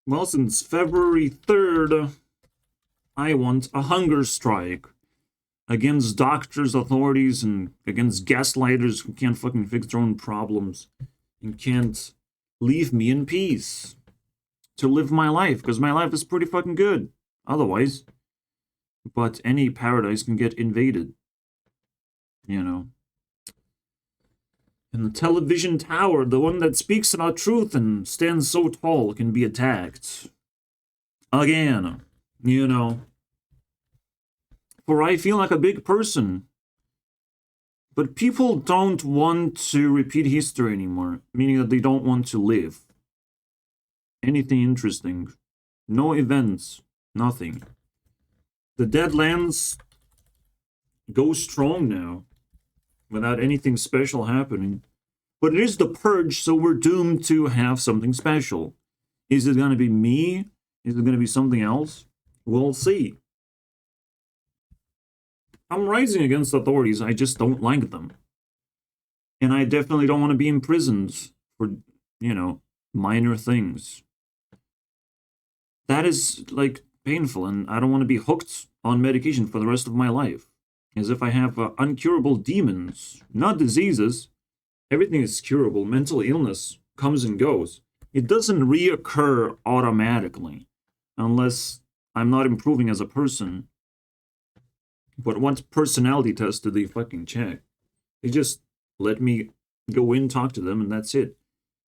Well, since February 3rd, I want a hunger strike against doctors, authorities, and against gaslighters who can't fucking fix their own problems and can't leave me in peace to live my life, because my life is pretty fucking good otherwise. But any paradise can get invaded, you know. And the television tower, the one that speaks about truth and stands so tall, can be attacked. Again, you know. For I feel like a big person. But people don't want to repeat history anymore, meaning that they don't want to live anything interesting. No events, nothing. The Deadlands go strong now, without anything special happening. But it is the Purge, so we're doomed to have something special. Is it going to be me? Is it going to be something else? We'll see. I'm rising against authorities, I just don't like them. And I definitely don't want to be imprisoned for, you know, minor things. That is, like, painful, and I don't want to be hooked on medication for the rest of my life. As if I have uncurable demons, not diseases. Everything is curable. Mental illness comes and goes. It doesn't reoccur automatically, unless I'm not improving as a person. But what personality test do they fucking check? They just let me go in, talk to them, and that's it.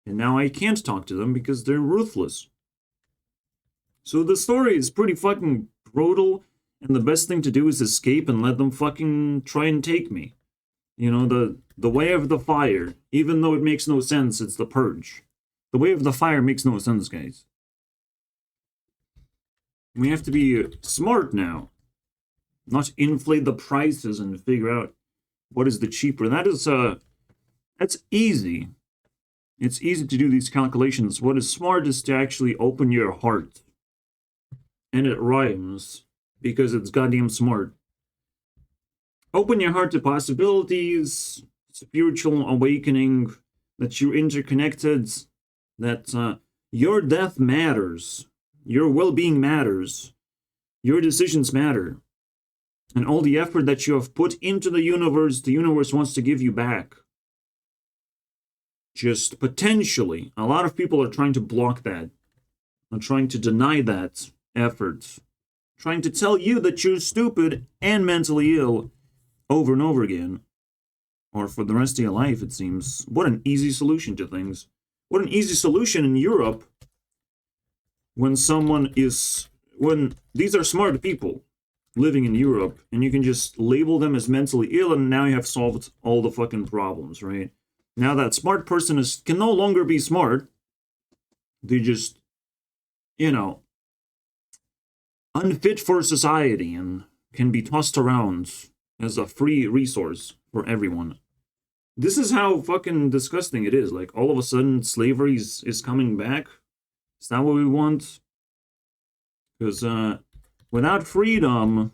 And now I can't talk to them because they're ruthless. So the story is pretty fucking brutal, and the best thing to do is escape and let them fucking try and take me. You know, the way of the fire, even though it makes no sense, it's the Purge. The way of the fire makes no sense, guys. We have to be smart now. Not inflate the prices and figure out what is the cheaper. That's easy. It's easy to do these calculations. What is smart is to actually open your heart. And it rhymes, because it's goddamn smart. Open your heart to possibilities, spiritual awakening, that you're interconnected, that your death matters, your well-being matters, your decisions matter. And all the effort that you have put into the universe wants to give you back. Just potentially. A lot of people are trying to block that. Are trying to deny that effort. Trying to tell you that you're stupid and mentally ill over and over again. Or for the rest of your life, it seems. What an easy solution to things. What an easy solution in Europe when these are smart people living in Europe, and you can just label them as mentally ill, and now you have solved all the fucking problems, right? Now that smart person can no longer be smart. They just, you know, unfit for society and can be tossed around as a free resource for everyone. This is how fucking disgusting it is. Like, all of a sudden, slavery is coming back. Is that what we want? Because, without freedom,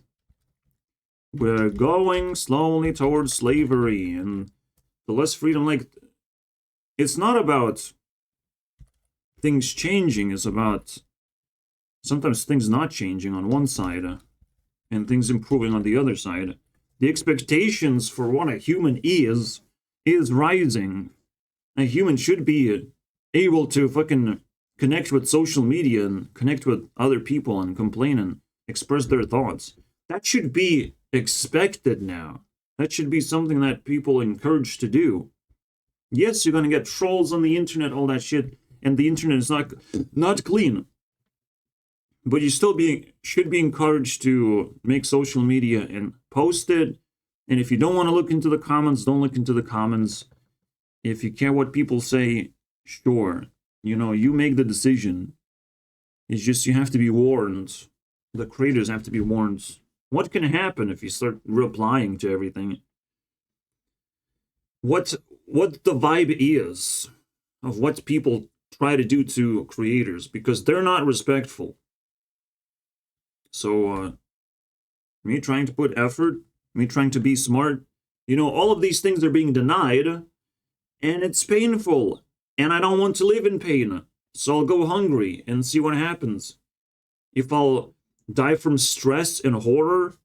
we're going slowly towards slavery, and the less freedom, like, it's not about things changing, it's about sometimes things not changing on one side, and things improving on the other side. The expectations for what a human is rising. A human should be able to fucking connect with social media and connect with other people and complain and express their thoughts. That should be expected now. That should be something that people are encouraged to do. Yes, you're gonna get trolls on the internet, all that shit, and the internet is not clean. But you still should be encouraged to make social media and post it. And if you don't want to look into the comments, don't look into the comments. If you care what people say, sure. You know, you make the decision. It's just you have to be warned. The creators have to be warned. What can happen if you start replying to everything? What the vibe is of what people try to do to creators, because they're not respectful. So, me trying to put effort, me trying to be smart, you know, all of these things are being denied, and it's painful, and I don't want to live in pain. So I'll go hungry and see what happens. If I'll die from stress and horror,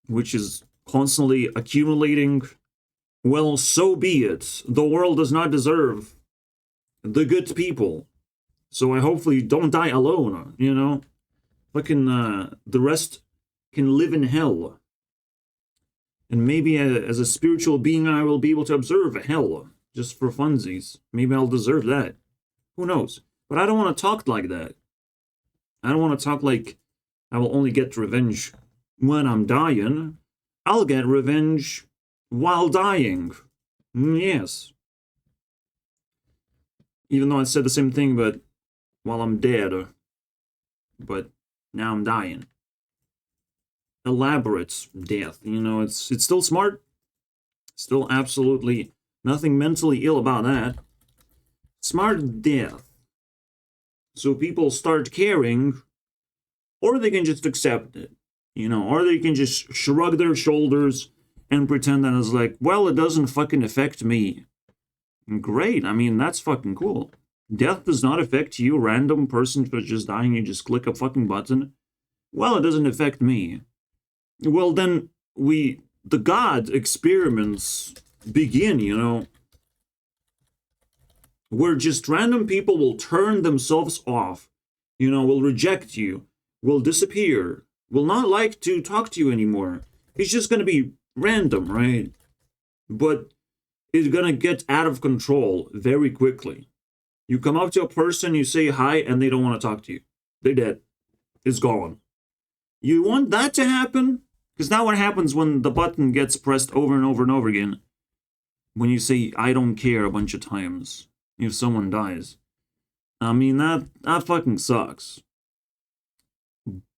which is constantly accumulating, well, so be it. The world does not deserve the good people. So I hopefully don't die alone, you know? Fucking, the rest can live in hell. And maybe as a spiritual being, I will be able to observe hell, just for funsies. Maybe I'll deserve that. Who knows? But I don't want to talk like that. I don't want to talk like I will only get revenge when I'm dying. I'll get revenge while dying. Yes. Even though I said the same thing, but while I'm dead. But now I'm dying. Elaborate death. You know, it's still smart. Still absolutely nothing mentally ill about that. Smart death. So people start caring, or they can just accept it. You know, or they can just shrug their shoulders and pretend that it's like, well, it doesn't fucking affect me. Great. I mean, that's fucking cool. Death does not affect you, random person for just dying, you just click a fucking button. Well, it doesn't affect me. Well, then the God experiments begin, you know. Where just random people will turn themselves off, you know, will reject you, will disappear, will not like to talk to you anymore. It's just going to be random, right? But it's going to get out of control very quickly. You come up to a person, you say hi, and they don't want to talk to you. They're dead. It's gone. You want that to happen? Because now what happens when the button gets pressed over and over and over again? When you say, I don't care a bunch of times, if someone dies. I mean, that fucking sucks.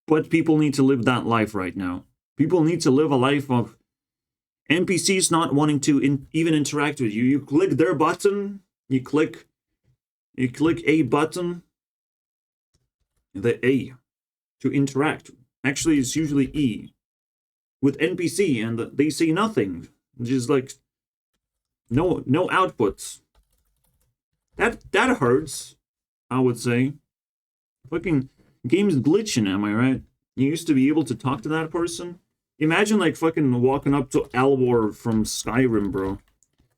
But people need to live that life right now. People need to live a life of NPCs not wanting to even interact with you. You click their button, you click a button, the A, to interact. Actually, it's usually E. With NPC, and they say nothing. Just like, no outputs. That hurts, I would say. Fucking game's glitching, am I right? You used to be able to talk to that person. Imagine like fucking walking up to Alvor from Skyrim, bro.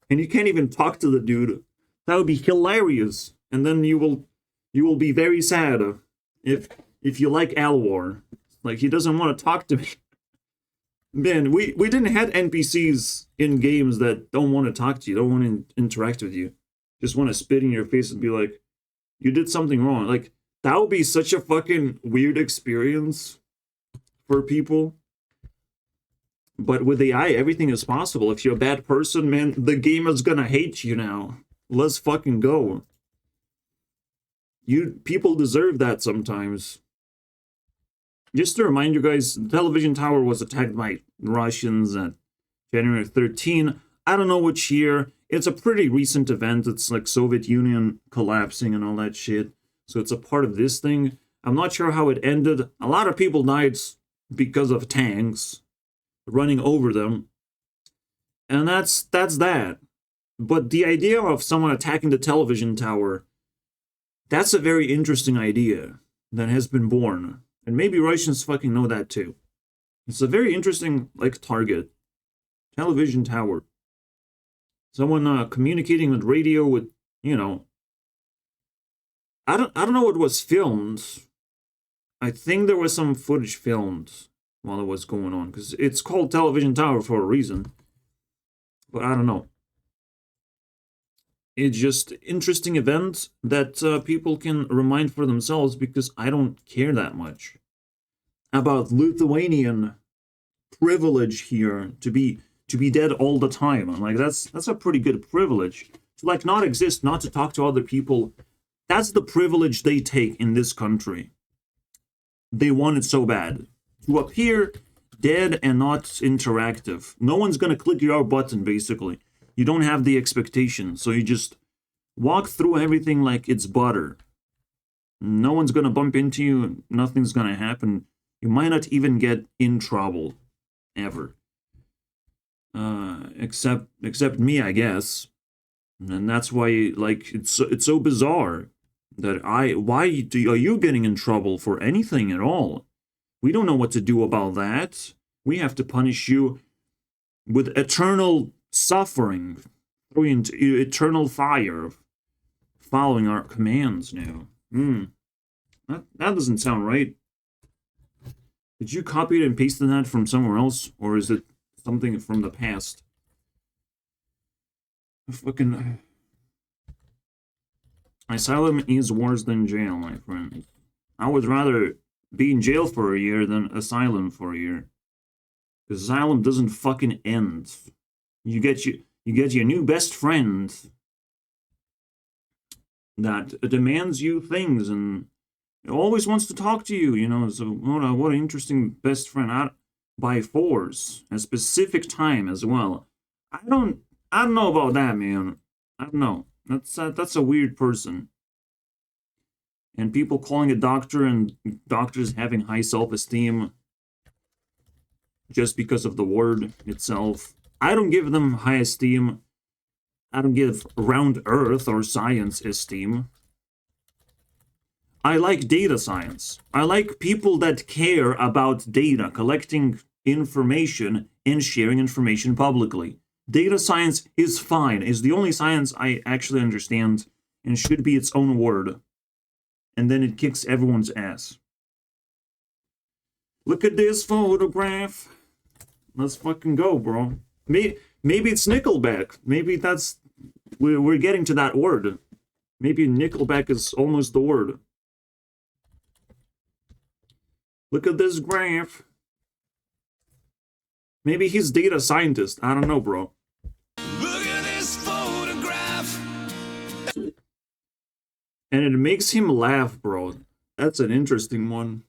And you can't even talk to the dude. That would be hilarious. And then you will be very sad if you like Alvor. Like, he doesn't want to talk to me. Man, we didn't have NPCs in games that don't want to talk to you, don't want to interact with you. Just want to spit in your face and be like, you did something wrong. Like, that would be such a fucking weird experience for people. But with AI, everything is possible. If you're a bad person, man, the game is gonna hate you now. Let's fucking go. People deserve that sometimes. Just to remind you guys, the television tower was attacked by Russians at January 13. I don't know which year. It's a pretty recent event. It's like Soviet Union collapsing and all that shit. So it's a part of this thing. I'm not sure how it ended. A lot of people died because of tanks running over them. And that's that. But the idea of someone attacking the television tower, that's a very interesting idea that has been born. And maybe Russians fucking know that too. It's a very interesting, like, target. Television tower. Someone communicating with radio with, you know. I don't know what was filmed. I think there was some footage filmed while it was going on. Because it's called television tower for a reason. But I don't know. It's just interesting event that people can remind for themselves, because I don't care that much about Lithuanian privilege here to be dead all the time. I'm like, that's a pretty good privilege. To like not exist, not to talk to other people. That's the privilege they take in this country. They want it so bad. To appear dead and not interactive. No one's gonna click your button, basically. You don't have the expectation, so you just walk through everything like it's butter. No one's gonna bump into you, nothing's gonna happen. You might not even get in trouble, ever. Except me, I guess. And that's why, like, it's so bizarre. That why are you getting in trouble for anything at all? We don't know what to do about that. We have to punish you with eternal suffering, throw you into eternal fire, following our commands now. That doesn't sound right. Did you copy it and paste that from somewhere else, or is it something from the past? Fucking asylum is worse than jail, my friend. I would rather be in jail for a year than asylum for a year. Because asylum doesn't fucking end. You get your new best friend that demands you things and always wants to talk to you, you know. So what an interesting best friend. By force, a specific time as well. I don't know about that, man. I don't know. That's a weird person. And people calling a doctor and doctors having high self-esteem just because of the word itself. I don't give them high esteem. I don't give round earth or science esteem. I like data science. I like people that care about data, collecting information and sharing information publicly. Data science is fine, is the only science I actually understand and should be its own word. And then it kicks everyone's ass. Look at this photograph. Let's fucking go, bro. Maybe it's Nickelback. Maybe that's... We're getting to that word. Maybe Nickelback is almost the word. Look at this graph. Maybe he's data scientist. I don't know, bro. Look at this photograph. And it makes him laugh, bro. That's an interesting one.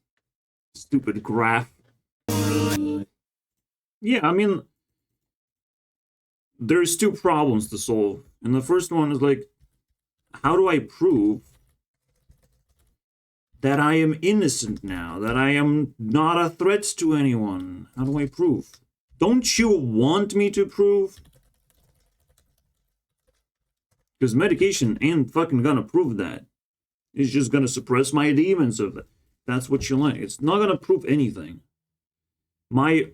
Stupid graph. Yeah, I mean, there's two problems to solve. And the first one is like, how do I prove that I am innocent now? That I am not a threat to anyone? How do I prove? Don't you want me to prove? Because medication ain't fucking gonna prove that. It's just gonna suppress my demons of it. That's what you like. It's not gonna prove anything. My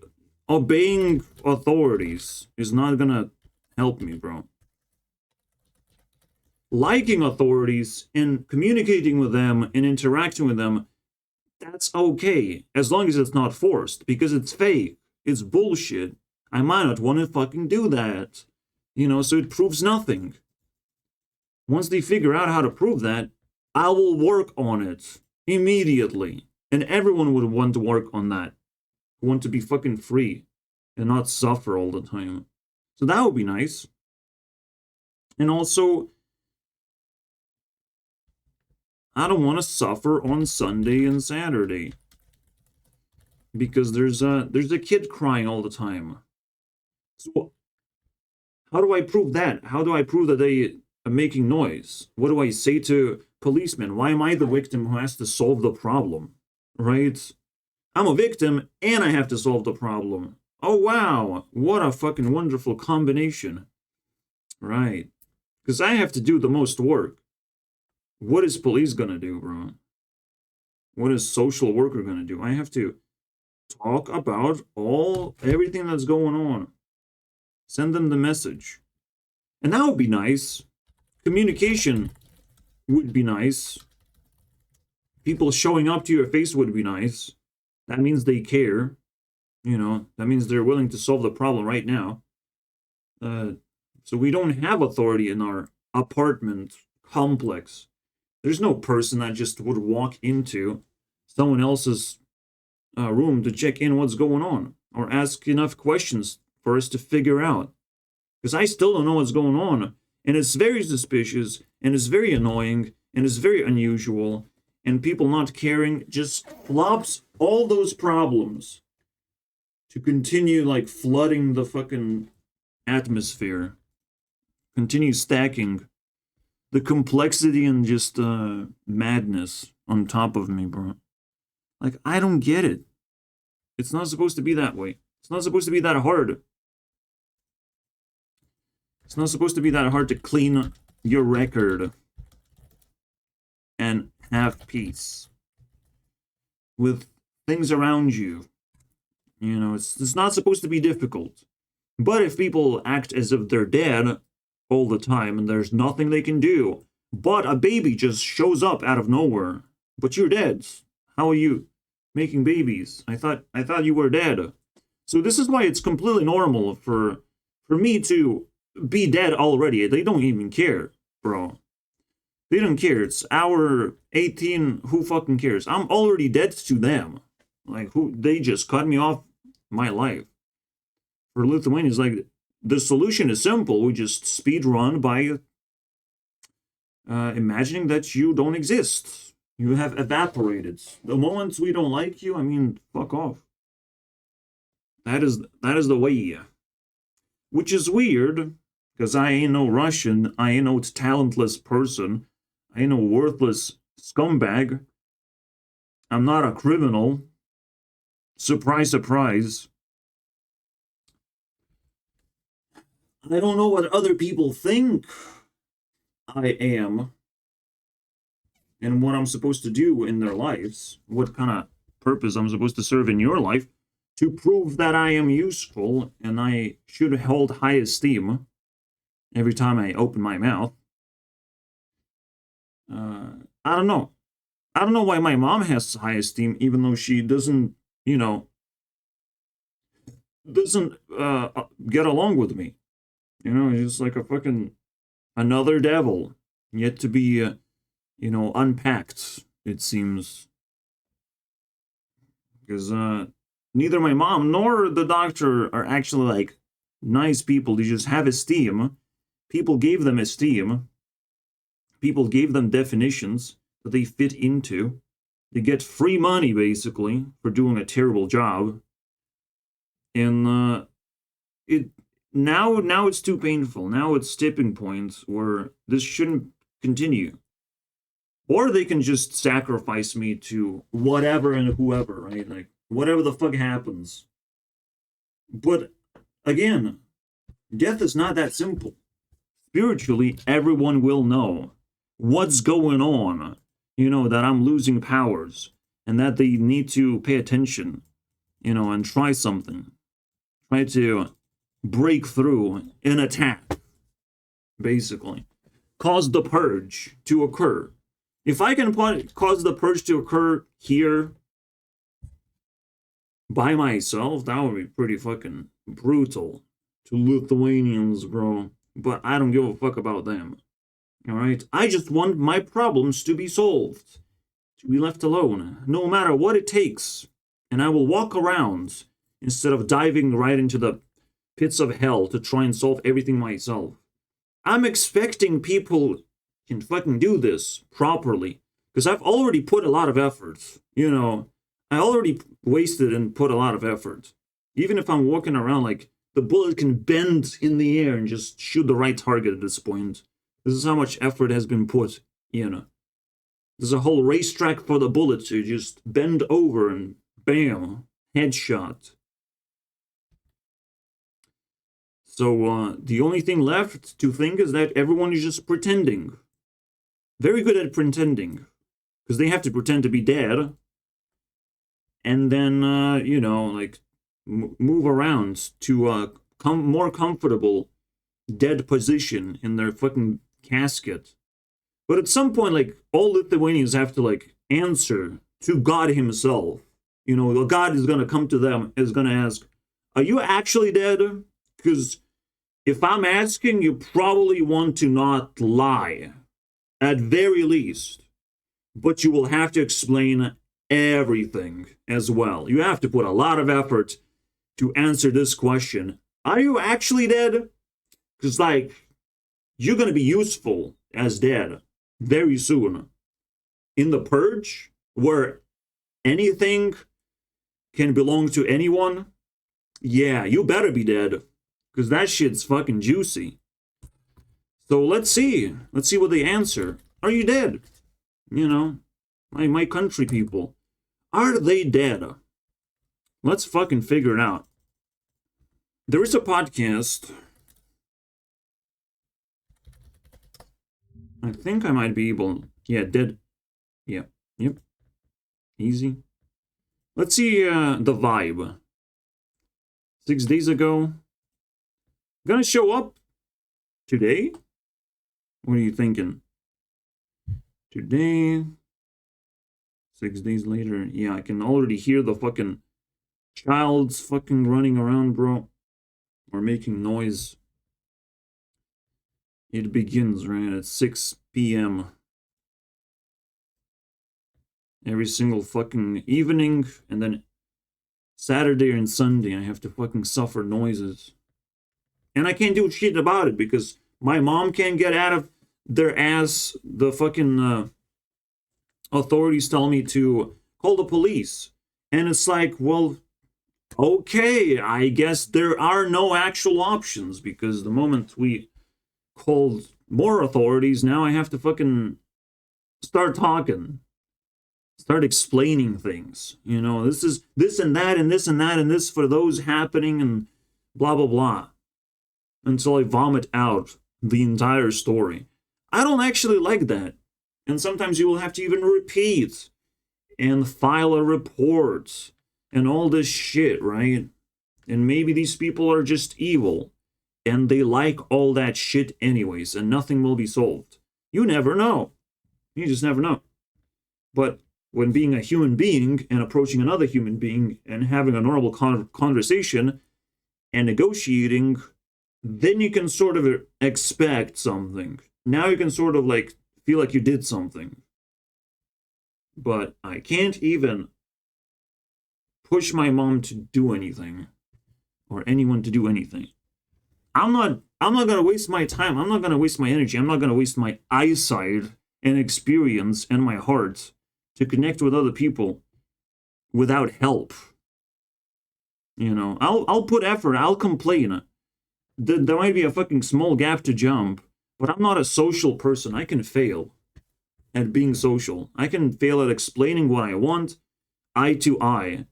obeying authorities is not gonna help me, bro. Liking authorities and communicating with them and interacting with them, that's okay, as long as it's not forced, because it's fake. It's bullshit. I might not want to fucking do that. You know, so it proves nothing. Once they figure out how to prove that, I will work on it immediately. And everyone would want to work on that. Want to be fucking free and not suffer all the time. So that would be nice. And also, I don't want to suffer on Sunday and Saturday. Because there's a kid crying all the time. So how do I prove that? How do I prove that they are making noise? What do I say to policemen? Why am I the victim who has to solve the problem? Right? I'm a victim and I have to solve the problem. Oh wow, what a fucking wonderful combination. Right. Because I have to do the most work. What is police gonna do, bro? What is social worker gonna do? I have to talk about everything that's going on. Send them the message. And that would be nice. Communication would be nice. People showing up to your face would be nice. That means they care. You know, that means they're willing to solve the problem right now. So we don't have authority in our apartment complex. There's no person that just would walk into someone else's room to check in what's going on or ask enough questions for us to figure out. Because I still don't know what's going on. And it's very suspicious and it's very annoying and it's very unusual. And people not caring just flops all those problems to continue like flooding the fucking atmosphere. Continue stacking the complexity and just madness on top of me, bro. Like, I don't get it. It's not supposed to be that way. It's not supposed to be that hard. It's not supposed to be that hard to clean your record and have peace with things around you. You know, it's not supposed to be difficult. But if people act as if they're dead all the time and there's nothing they can do, but a baby just shows up out of nowhere, but you're dead. How are you making babies? I thought you were dead. So this is why it's completely normal for me to be dead already. They don't even care, bro. They don't care. It's hour 18. Who fucking cares? I'm already dead to them. Like, who? They just cut me off my life. For Lithuanians, like, the solution is simple. We just speed run by imagining that you don't exist. You have evaporated. The moment we don't like you, I mean, fuck off. That is the way. Which is weird, because I ain't no Russian. I ain't no talentless person. I ain't no worthless scumbag. I'm not a criminal. Surprise, surprise. I don't know what other people think I am and what I'm supposed to do in their lives, what kind of purpose I'm supposed to serve in your life to prove that I am useful and I should hold high esteem every time I open my mouth. I don't know. I don't know why my mom has high esteem, even though she doesn't, you know, doesn't get along with me. You know, it's just like a fucking another devil yet to be, you know, unpacked, it seems. Because neither my mom nor the doctor are actually like nice people. They just have esteem. People gave them esteem. People gave them definitions that they fit into. They get free money, basically, for doing a terrible job. And now it's too painful. Now it's tipping points where this shouldn't continue. Or they can just sacrifice me to whatever and whoever, right? Like, whatever the fuck happens. But, again, death is not that simple. Spiritually, everyone will know what's going on. You know, that I'm losing powers. And that they need to pay attention. You know, and try something. Try to break through an attack. Basically. Cause the purge to occur. If I can cause the purge to occur here by myself, that would be pretty fucking brutal to Lithuanians, bro. But I don't give a fuck about them. Alright? I just want my problems to be solved. To be left alone. No matter what it takes. And I will walk around instead of diving right into the pits of hell to try and solve everything myself. I'm expecting people can fucking do this properly. Because I've already put a lot of effort. You know, I already wasted and put a lot of effort. Even if I'm walking around, like, the bullet can bend in the air and just shoot the right target at this point. This is how much effort has been put, you know. There's a whole racetrack for the bullet to just bend over and bam, headshot. So the only thing left to think is that everyone is just pretending. Very good at pretending. Because they have to pretend to be dead. And then, you know, like, move around to a more comfortable dead position in their fucking casket. But at some point, like, all Lithuanians have to, like, answer to God himself. You know, God is gonna come to them, is gonna ask, are you actually dead? Because if I'm asking, you probably want to not lie. At very least. But you will have to explain everything as well. You have to put a lot of effort to answer this question. Are you actually dead? Because, like, you're going to be useful as dead very soon. In the purge, where anything can belong to anyone, yeah, you better be dead. Because that shit's fucking juicy. So let's see. Let's see what they answer. Are you dead? You know, my country people. Are they dead? Let's fucking figure it out. There is a podcast. I think I might be able... Yeah, dead Yep. Yep. Easy. Let's see the vibe. 6 days ago. Gonna show up today? What are you thinking? Today? 6 days later. Yeah, I can already hear the fucking child's fucking running around, bro. Or making noise. It begins, right, at 6 p.m. Every single fucking evening, and then Saturday and Sunday I have to fucking suffer noises. And I can't do shit about it because my mom can't get out of their ass. The fucking authorities tell me to call the police. And it's like, well, okay, I guess there are no actual options because the moment we called more authorities, now I have to fucking start talking. Start explaining things. You know, this is this and that and this and that and this for those happening and blah, blah, blah. Until I vomit out the entire story. I don't actually like that. And sometimes you will have to even repeat and file a report and all this shit, right? And maybe these people are just evil and they like all that shit anyways and nothing will be solved. You never know. You just never know. But when being a human being and approaching another human being and having a normal conversation and negotiating, then you can sort of expect something. Now you can sort of like feel like you did something. But I can't even push my mom to do anything or anyone to do anything. I'm not gonna waste my time. I'm not gonna waste my energy. I'm not gonna waste my eyesight and experience and my heart to connect with other people without help. You know, I'll put effort. I'll complain. There might be a fucking small gap to jump, but I'm not a social person. I can fail at being social. I can fail at explaining what I want, eye to eye,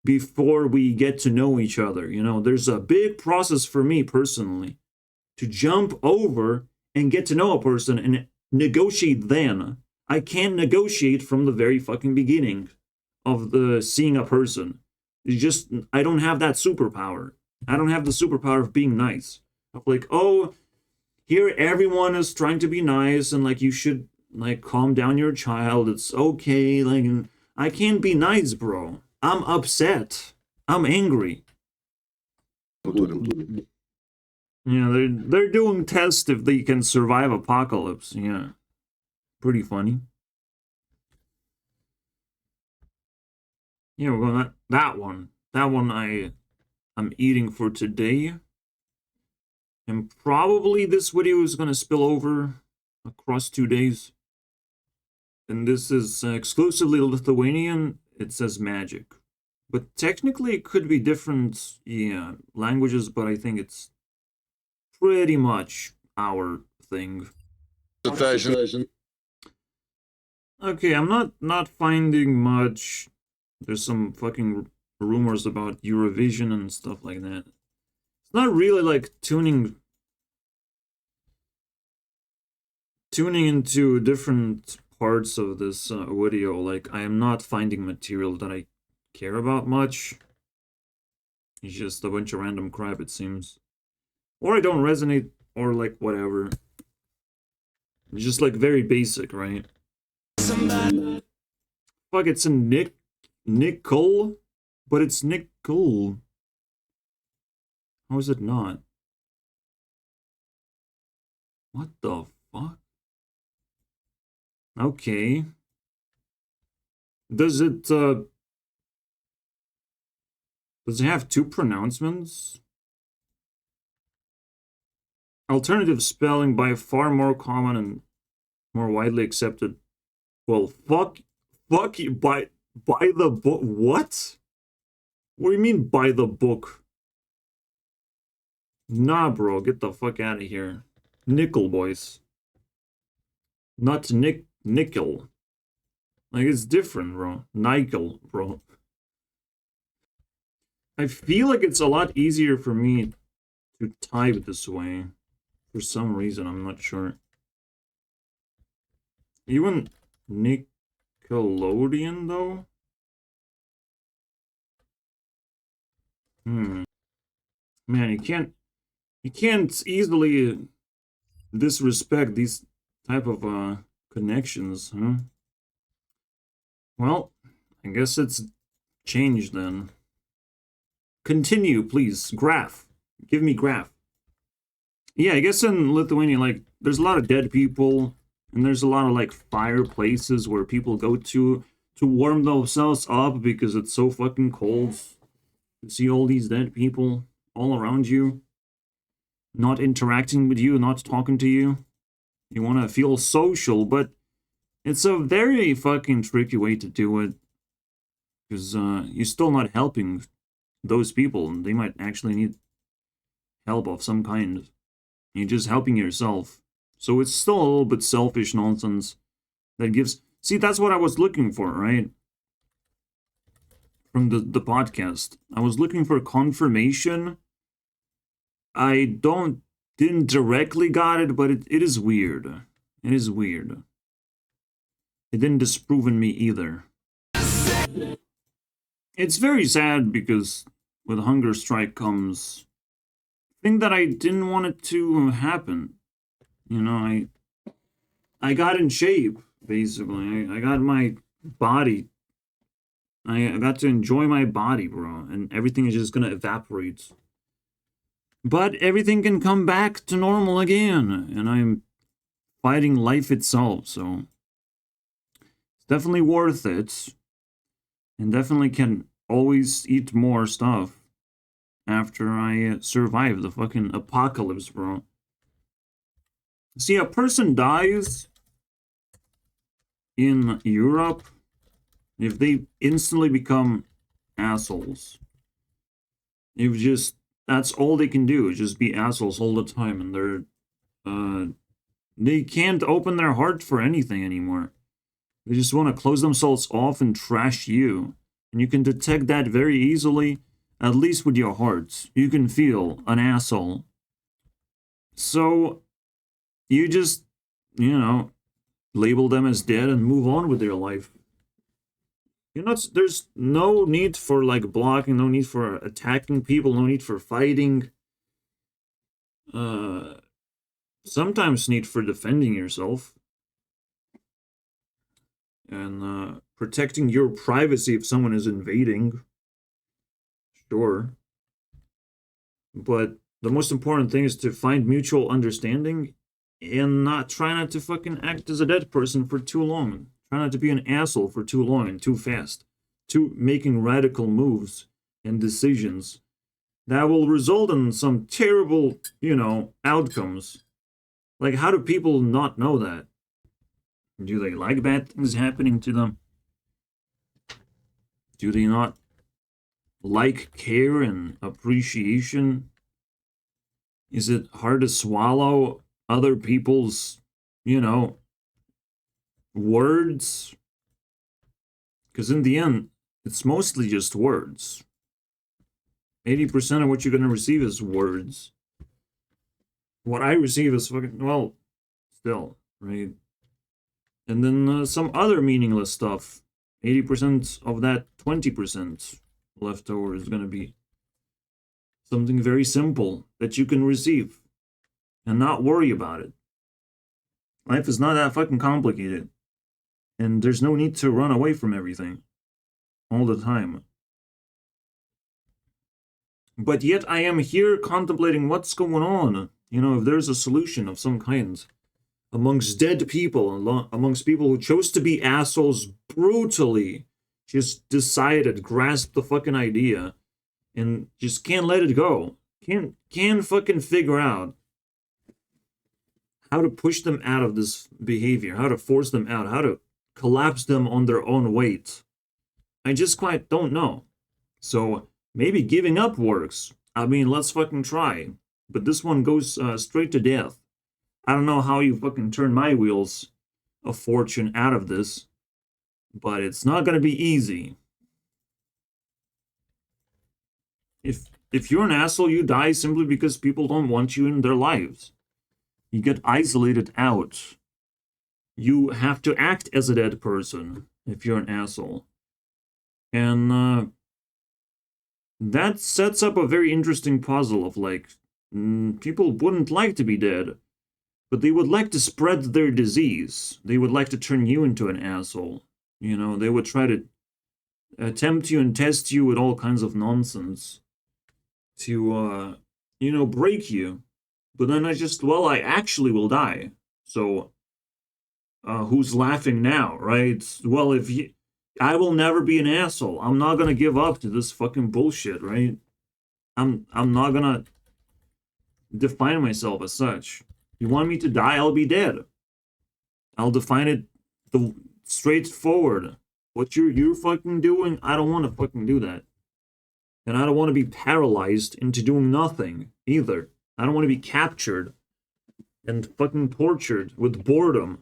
before we get to know each other. You know, there's a big process for me personally to jump over and get to know a person and negotiate then. I can't negotiate from the very fucking beginning of the seeing a person. It's just, I don't have that superpower. I don't have the superpower of being nice. Of like, oh, here everyone is trying to be nice and like you should like calm down your child. It's okay. Like, I can't be nice, bro. I'm upset. I'm angry. Yeah, they're doing tests if they can survive apocalypse. Yeah. Pretty funny. Yeah, well, that one. That one I'm eating for today. And probably this video is going to spill over across 2 days. And this is exclusively Lithuanian. It says magic. But technically it could be different, yeah, languages, but I think it's pretty much our thing. The version. Okay, I'm not finding much. There's some fucking rumors about Eurovision and stuff like that. It's not really like tuning into different parts of this video. Like, I am not finding material that I care about much. It's just a bunch of random crap, it seems. Or I don't resonate, or like whatever. It's just like very basic, right? Fuck, it's a nickel, but it's nickel. How is it not? What the fuck? Okay. Does it have two pronouncements? Alternative spelling by far more common and more widely accepted. Well, fuck you, by the book. What? What do you mean by the book? Nah, bro, get the fuck out of here. Nickel, boys. Not nickel. Like, it's different, bro. Nickel, bro. I feel like it's a lot easier for me to type this way. For some reason, I'm not sure. Even Nickelodeon, though? Man, you can't easily disrespect these type of connections, huh? Well, I guess it's changed then. Continue, please. Graph. Give me graph. Yeah, I guess in Lithuania, like, there's a lot of dead people, and there's a lot of, like, fireplaces where people go to warm themselves up because it's so fucking cold. You see all these dead people all around you, not interacting with you, not talking to you. You want to feel social, but it's a very fucking tricky way to do it, because you're still not helping those people. They might actually need help of some kind. You're just helping yourself. So it's still a little bit selfish nonsense that gives... See, that's what I was looking for, right? From the podcast. I was looking for confirmation. I didn't directly got it, but it is weird. It is weird. It didn't disprove in me either. It's very sad because with hunger strike comes thing that I didn't want it to happen. You know, I got in shape, basically. I got my body. I got to enjoy my body, bro, and everything is just gonna evaporate. But everything can come back to normal again, and I'm fighting life itself, so it's definitely worth it, and definitely can always eat more stuff after I survive the fucking apocalypse, bro. See, a person dies in Europe if they instantly become assholes. If just, that's all they can do, is just be assholes all the time, and they can't open their heart for anything anymore. They just want to close themselves off and trash you. And you can detect that very easily, at least with your heart. You can feel an asshole. So, you just, you know, label them as dead and move on with their life. You know, there's no need for, like, blocking, no need for attacking people, no need for fighting. Sometimes need for defending yourself. And, protecting your privacy if someone is invading. Sure. But the most important thing is to find mutual understanding and try not to fucking act as a dead person for too long. Try not to be an asshole for too long and too fast. To making radical moves and decisions that will result in some terrible, you know, outcomes. Like, how do people not know that? Do they like bad things happening to them? Do they not like care and appreciation? Is it hard to swallow other people's, you know, words? Because in the end, it's mostly just words. 80% of what you're going to receive is words. What I receive is fucking, well, still, right? And then some other meaningless stuff. 80% of that 20% left over is going to be something very simple that you can receive and not worry about it. Life is not that fucking complicated. And there's no need to run away from everything all the time. But yet I am here contemplating what's going on. You know, if there's a solution of some kind amongst dead people, amongst people who chose to be assholes brutally, just decided, grasped the fucking idea, and just can't let it go. Can't fucking figure out how to push them out of this behavior, how to force them out, how to collapse them on their own weight. I just quite don't know. So maybe giving up works. I mean, let's fucking try. But this one goes straight to death. I don't know how you fucking turn my wheels of fortune out of this, but it's not gonna be easy. If you're an asshole, you die simply because people don't want you in their lives. You get isolated out. You have to act as a dead person, if you're an asshole. And that sets up a very interesting puzzle of like, people wouldn't like to be dead, but they would like to spread their disease. They would like to turn you into an asshole. You know, they would try to tempt you and test you with all kinds of nonsense to, you know, break you. But then I actually will die. So, who's laughing now, right? Well, I will never be an asshole. I'm not gonna give up to this fucking bullshit, right? I'm not gonna define myself as such. You want me to die, I'll be dead. I'll define it the straightforward. What you're fucking doing, I don't want to fucking do that. And I don't want to be paralyzed into doing nothing either. I don't want to be captured and fucking tortured with boredom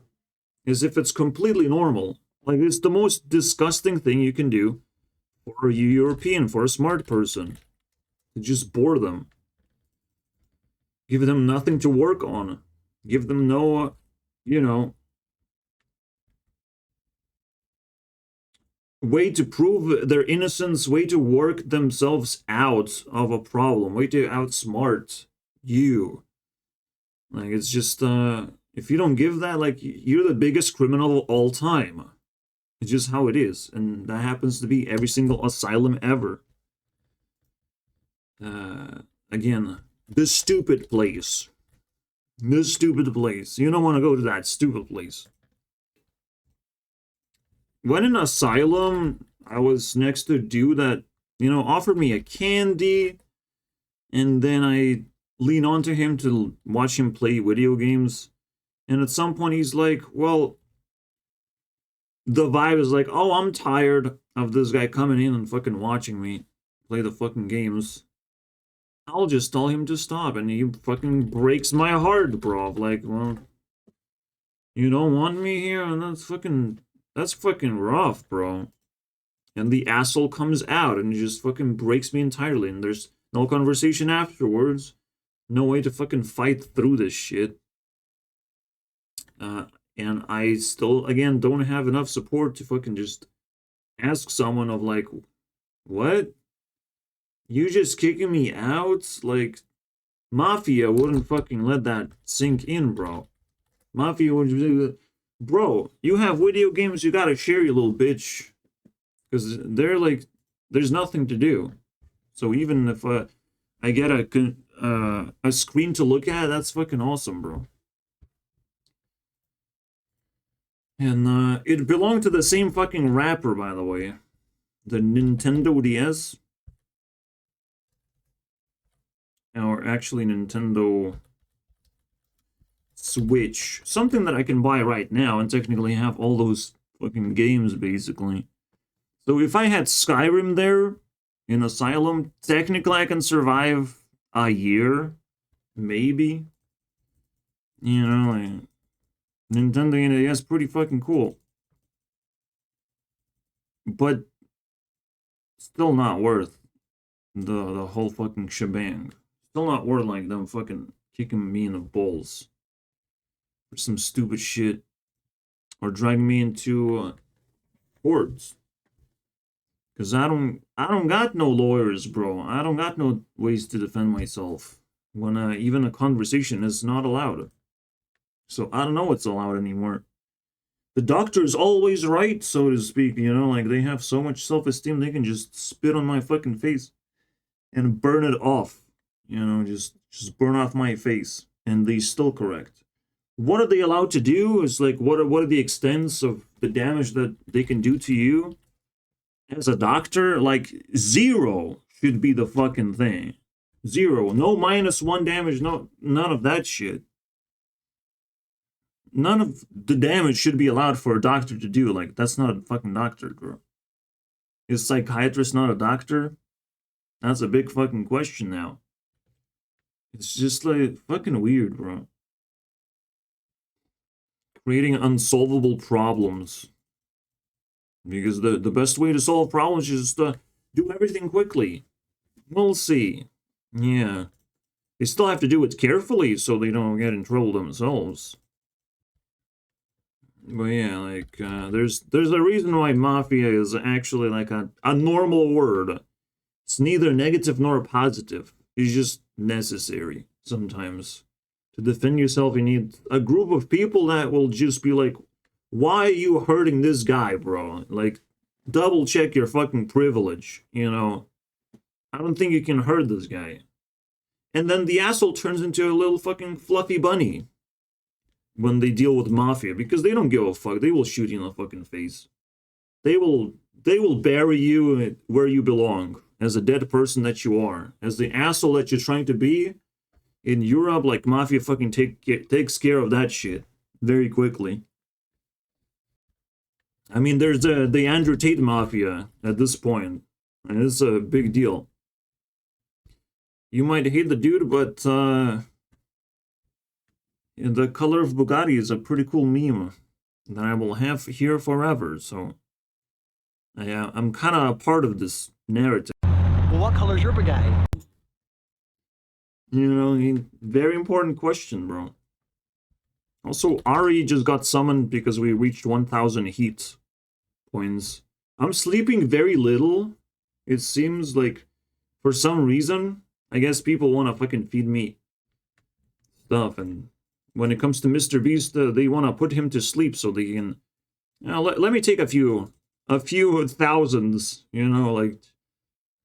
as if it's completely normal. Like, it's the most disgusting thing you can do for a European, for a smart person. To just bore them. Give them nothing to work on. Give them no, you know, way to prove their innocence, way to work themselves out of a problem, way to outsmart you. Like, it's just, if you don't give that, like, you're the biggest criminal of all time. It's just how it is, and that happens to be every single asylum ever. Again, the stupid place. The stupid place. You don't want to go to that stupid place. When in asylum, I was next to a dude that, you know, offered me a candy, and then I lean onto him to watch him play video games, and at some point he's like, well, the vibe is like, oh, I'm tired of this guy coming in and fucking watching me play the fucking games. I'll just tell him to stop, and he fucking breaks my heart, bro. Like, well, you don't want me here, and that's fucking rough, bro. And the asshole comes out and just fucking breaks me entirely, and there's no conversation afterwards. No way to fucking fight through this shit. And I still, again, don't have enough support to fucking just ask someone of like, what? You just kicking me out? Like, Mafia wouldn't fucking let that sink in, bro. Mafia would do, bro, you have video games, you gotta share, you little bitch. Because they're like, there's nothing to do. So even if I get a screen to look at, that's fucking awesome, bro. And it belonged to the same fucking rapper, by the way. The Nintendo DS. Or actually Nintendo Switch. Something that I can buy right now and technically have all those fucking games, basically. So if I had Skyrim there, in Asylum, technically I can survive a year. Maybe. You know, like, Nintendo NES, pretty fucking cool. But still not worth the whole fucking shebang. Still not worth like them fucking kicking me in the balls for some stupid shit, or dragging me into courts. Cause I don't got no lawyers, bro. I don't got no ways to defend myself when even a conversation is not allowed. So I don't know what's allowed anymore. The doctor's always right, so to speak, you know, like they have so much self-esteem they can just spit on my fucking face and burn it off. You know, just burn off my face, and they still correct. What are they allowed to do? Is like, what are the extents of the damage that they can do to you as a doctor? Like, 0 should be the fucking thing. 0. No -1 damage, no, none of that shit. None of the damage should be allowed for a doctor to do. Like, that's not a fucking doctor, bro. Is psychiatrist not a doctor? That's a big fucking question now. It's just like fucking weird, bro. Creating unsolvable problems. Because the best way to solve problems is to do everything quickly. We'll see. Yeah. They still have to do it carefully so they don't get in trouble themselves. But yeah, like, there's a reason why mafia is actually like a normal word. It's neither negative nor positive. It's just necessary sometimes. To defend yourself, you need a group of people that will just be like, why are you hurting this guy, bro? Like, double check your fucking privilege, you know? I don't think you can hurt this guy. And then the asshole turns into a little fucking fluffy bunny when they deal with mafia, because they don't give a fuck. They will shoot you in the fucking face. They will bury you where you belong, as a dead person that you are, as the asshole that you're trying to be. In Europe, like, mafia fucking takes care of that shit very quickly. I mean, there's the Andrew Tate mafia at this point, and it's a big deal. You might hate the dude, but the color of Bugatti is a pretty cool meme that I will have here forever. So I'm kind of a part of this narrative. Well, what color's your Bugatti? You know, very important question, bro. Also, Ari just got summoned because we reached 1,000 heat points. I'm sleeping very little. It seems like, for some reason, I guess people want to fucking feed me stuff. And when it comes to Mr. Beast, they want to put him to sleep so they can... let me take a few thousands, you know, like...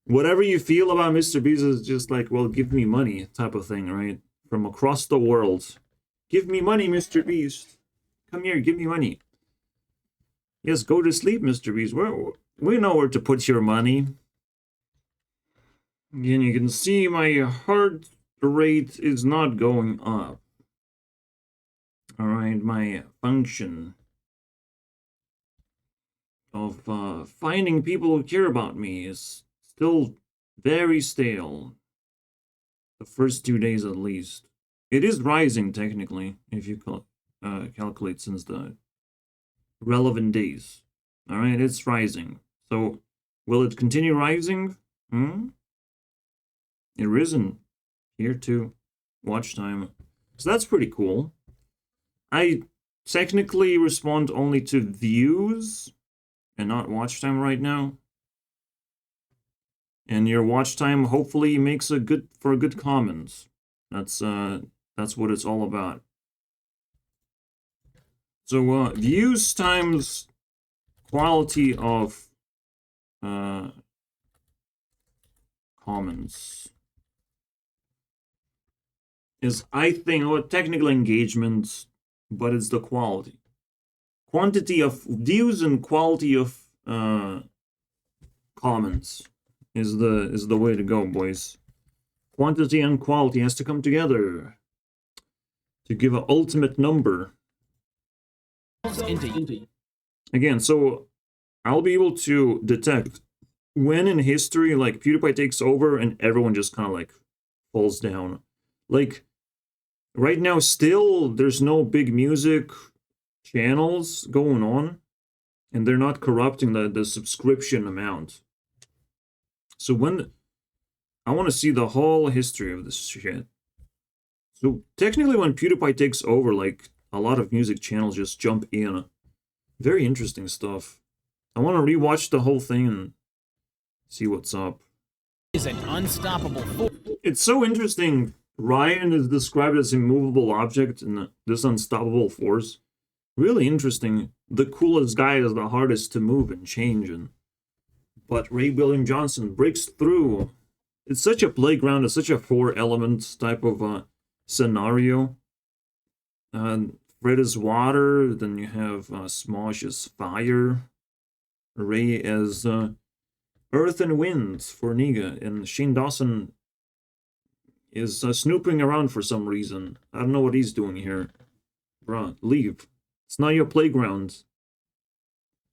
Whatever you feel about Mr. Beast is just like, well, give me money type of thing, right? From across the world. Give me money, Mr. Beast. Come here, give me money. Yes, go to sleep, Mr. Beast. We know where to put your money. Again, you can see my heart rate is not going up. Alright, my function of finding people who care about me is still very stale. The first 2 days at least. It is rising technically, if you calculate since the relevant days. Alright, it's rising. So, will it continue rising? It risen here too. Watch time. So that's pretty cool. I technically respond only to views and not watch time right now. And your watch time hopefully makes for a good comments. That's what it's all about. So views times quality of comments is, I think, technical engagement, but it's the quality. Quantity of views and quality of comments is the way to go, boys. Quantity and quality has to come together to give an ultimate number. Again, so I'll be able to detect when in history, like, PewDiePie takes over and everyone just kind of, like, falls down. Like, right now, still, there's no big music channels going on, and they're not corrupting the subscription amount. So I want to see the whole history of this shit. So technically when PewDiePie takes over, like, a lot of music channels just jump in. Very interesting stuff. I want to rewatch the whole thing and see what's up. Is an unstoppable force. It's so interesting. Ryan is described as a immovable object in this unstoppable force. Really interesting. The coolest guy is the hardest to move and change. But Ray William Johnson breaks through. It's such a playground. It's such a 4-element type of scenario. Fred is water. Then you have Smosh as fire. Ray as earth and wind for Niga. And Shane Dawson is snooping around for some reason. I don't know what he's doing here. Bruh, leave. It's not your playground.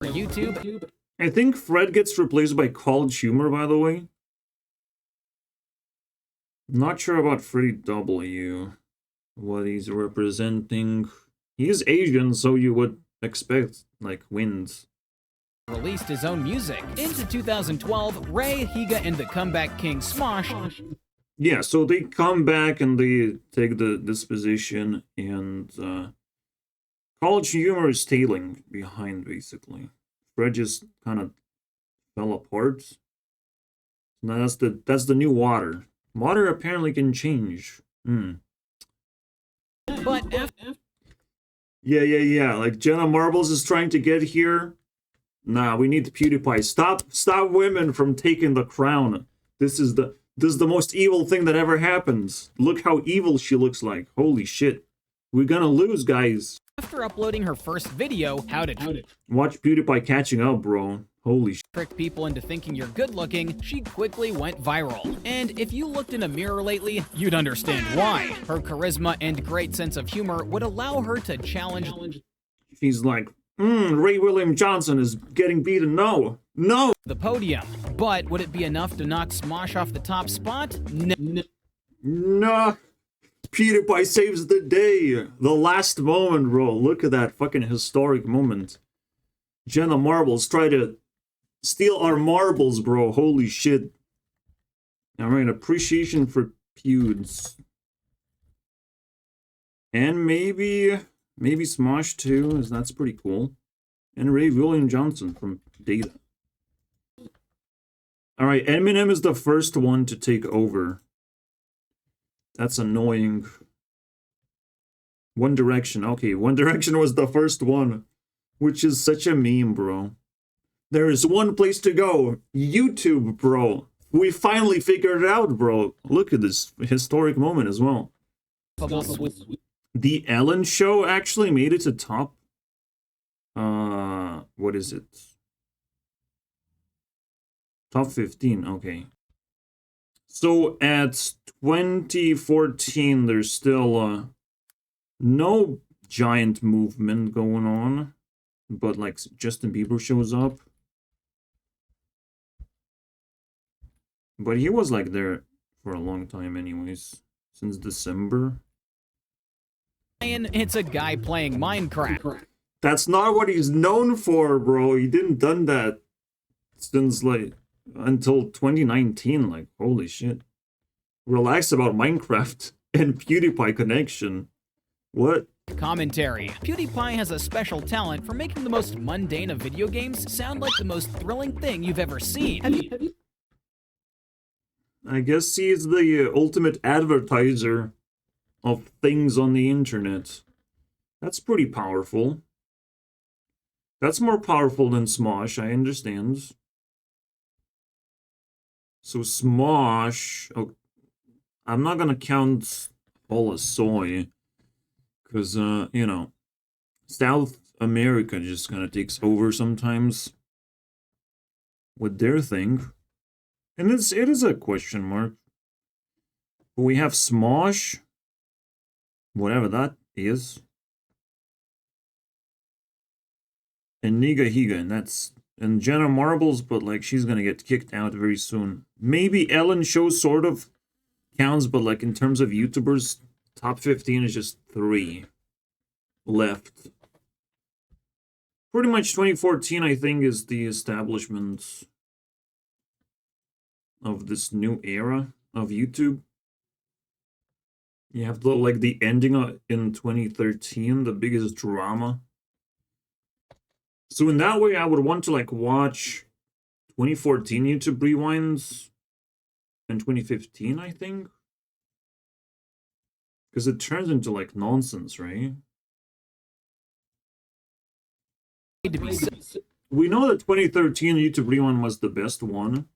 For YouTube. I think Fred gets replaced by College Humor, by the way. Not sure about Freddy W. What he's representing. He is Asian, so you would expect, like, wins. Released his own music. Into 2012, Ray, Higa, and the Comeback King Smosh. Yeah, so they come back and they take this position, and College humor is tailing behind, basically. Fred just kind of fell apart. Now that's the new water. Water apparently can change. But after Yeah. Like Jenna Marbles is trying to get here. Nah, we need the PewDiePie. Stop women from taking the crown. This is the most evil thing that ever happens. Look how evil she looks like. Holy shit. We're gonna lose, guys. uploading her first video, How to Watch PewDiePie catching up, bro. Holy shit. Trick people into thinking you're good looking, she quickly went viral. And if you looked in a mirror lately, you'd understand why. Her charisma and great sense of humor would allow her to challenge. She's like, Ray William Johnson is getting beaten. No. The podium. But would it be enough to knock Smosh off the top spot? No. PewDiePie saves the day. The last moment, bro. Look at that fucking historic moment. Jenna Marbles try to steal our marbles, bro. Holy shit. Alright, appreciation for Pewds. And maybe Smosh too, as that's pretty cool. And Ray William Johnson from Data. Alright, Eminem is the first one to take over. That's annoying. One Direction. Okay, One Direction was the first one. Which is such a meme, bro. There is one place to go. YouTube, bro. We finally figured it out, bro. Look at this historic moment as well. The Ellen Show actually made it to top. What is it? Top 15, okay. So at 2014, there's still no giant movement going on. But like Justin Bieber shows up. But he was like there for a long time anyways. Since December. It's a guy playing Minecraft. That's not what he's known for, bro. He didn't done that since like until 2019. Like, holy shit. Relax about Minecraft and PewDiePie connection. What? Commentary. PewDiePie has a special talent for making the most mundane of video games sound like the most thrilling thing you've ever seen. I guess he is the ultimate advertiser of things on the internet. That's pretty powerful. That's more powerful than Smosh, I understand. So Smosh... Oh, I'm not gonna count Holosoy. Because, you know, South America just kind of takes over sometimes with their thing. And it is a question mark. But we have Smosh, whatever that is. And Niga Higa, and Jenna Marbles, but like she's gonna get kicked out very soon. Maybe Ellen Show sort of counts, but like in terms of YouTubers, top 15 is just 3 left. Pretty much 2014, I think, is the establishment of this new era of YouTube. You have the ending in 2013, the biggest drama. So in that way, I would want to like watch 2014 YouTube rewinds and 2015, I think. Because it turns into like nonsense, right? We know that 2013 YouTube Rewind was the best one.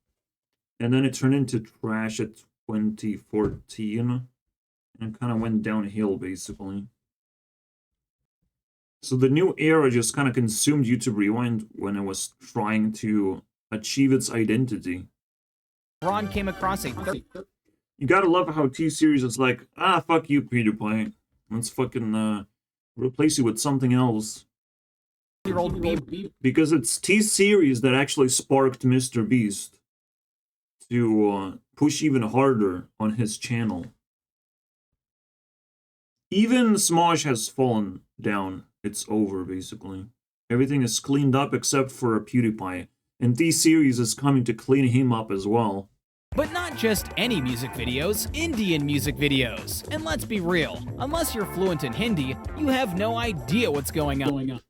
And then it turned into trash at 2014. And kind of went downhill, basically. So the new era just kind of consumed YouTube Rewind when it was trying to achieve its identity. Ron came across You gotta love how T-Series is like, fuck you, PewDiePie. Let's fucking replace you with something else. 30-year-old Bieber. Because it's T-Series that actually sparked Mr. Beast to push even harder on his channel. Even Smosh has fallen down. It's over, basically. Everything is cleaned up except for PewDiePie. And T-Series is coming to clean him up as well. But not just any music videos, Indian music videos. And let's be real, unless you're fluent in Hindi, you have no idea what's going on.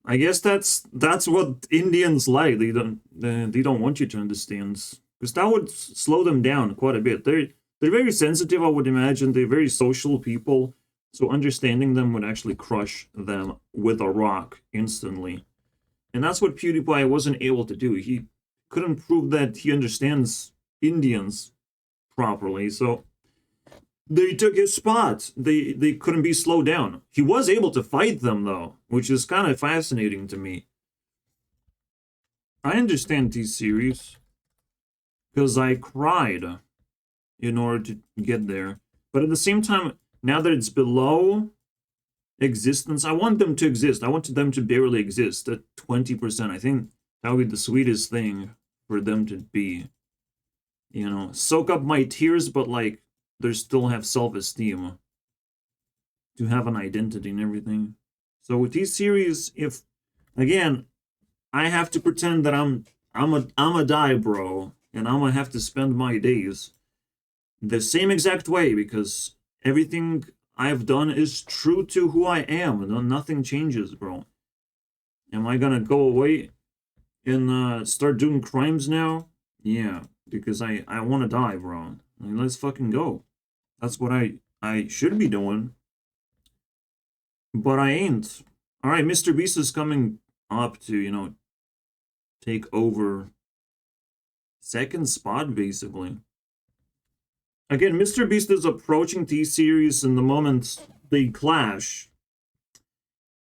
I guess that's what Indians like. They don't want you to understand, because that would slow them down quite a bit. They're very sensitive, I would imagine. They're very social people, so understanding them would actually crush them with a rock instantly. And that's what PewDiePie wasn't able to do. He couldn't prove that he understands Indians properly, so they took his spot. They couldn't be slowed down. He was able to fight them, though, which is kind of fascinating to me. I understand T-Series, because I cried in order to get there. But at the same time, now that it's below existence, I want them to exist. I want them to barely exist at 20%. I think that would be the sweetest thing for them to be. You know, soak up my tears, but like, they still have self-esteem, to have an identity and everything. So with these series, if again, I have to pretend that I'm a die bro, and I'm gonna have to spend my days the same exact way, because everything I've done is true to who I am, and nothing changes, bro. Am I gonna go away and start doing crimes now? Yeah, because I want to die, bro. I mean, let's fucking go. That's what I should be doing. But I ain't. Alright, Mr. Beast is coming up to, you know, take over second spot, basically. Again, Mr. Beast is approaching T-Series, and the moment they clash,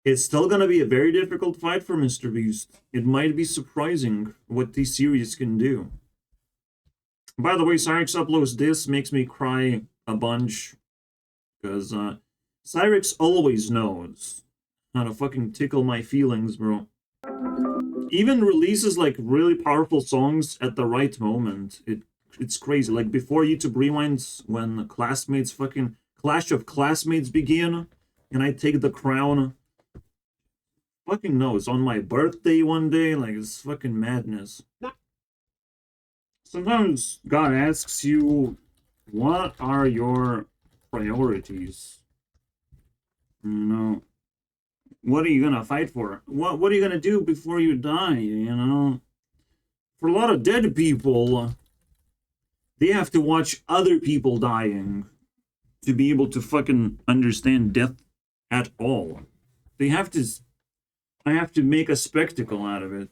it's still gonna be a very difficult fight for Mr. Beast. It might be surprising what T-Series can do. By the way, Cyrix uploads this, makes me cry a bunch, because Cyrix always knows how to fucking tickle my feelings, bro. Even releases like really powerful songs at the right moment. It's crazy. Like before YouTube Rewinds, when Classmates fucking Clash of Classmates begin, and I take the crown. Fucking knows, on my birthday one day, like it's fucking madness. Sometimes God asks you, what are your priorities? You know, what are you gonna fight for? What are you gonna do before you die, you know? For a lot of dead people, they have to watch other people dying to be able to fucking understand death at all. I have to make a spectacle out of it.